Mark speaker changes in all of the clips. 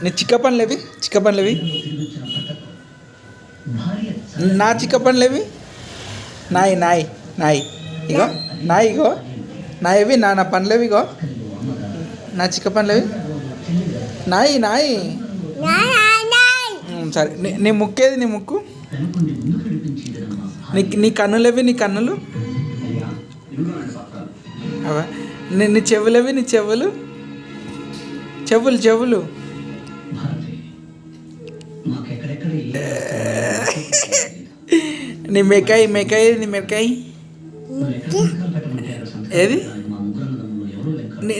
Speaker 1: నీ చిక్క పనులేవి చిక్క పనులేవి నా చిక్క పనులేవి నాయి నాయి నాయి ఇగో నాయి ఇగో నాయవి నా పనులేవి ఇగో నా చిక్క పనులేవి నాయి నాయి సరే నీ ముక్కేది నీ ముక్కు నీ కన్నులేవి నీ కన్నులు అవా నీ చెవులేవి నీ చెవులు చెవులు చెవులు నీ మెకాయి మెకాయి నీ మెకాయి ఏది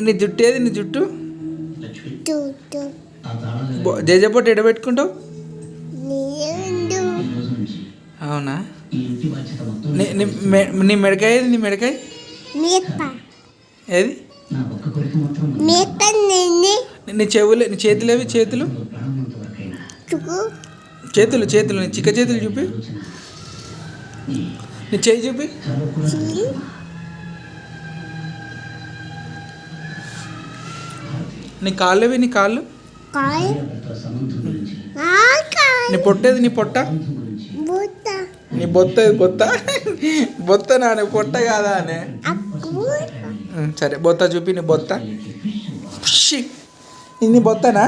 Speaker 1: నీ జుట్టు ఏది నీ జుట్టు జేజపొట్టు ఎడబెట్టుకుంటావు అవునా నీ మెడకాయ ఏది నీ మెడకాయ ఏది నీ చెవులు నీ చేతులు ఏవి చేతులు చేతులు చేతులు నీ చిక్క చేతులు చూపి నీ చేయి చూపి నీ కాళ్ళు ఏవి నీ కాళ్ళు నీ పొట్టేది నీ పొట్ట నీ బొత్త బొత్త బొత్త నా పొట్ట కాదా అనే సరే బొత్త చూపి నీ బొత్త ఇది బొత్తనా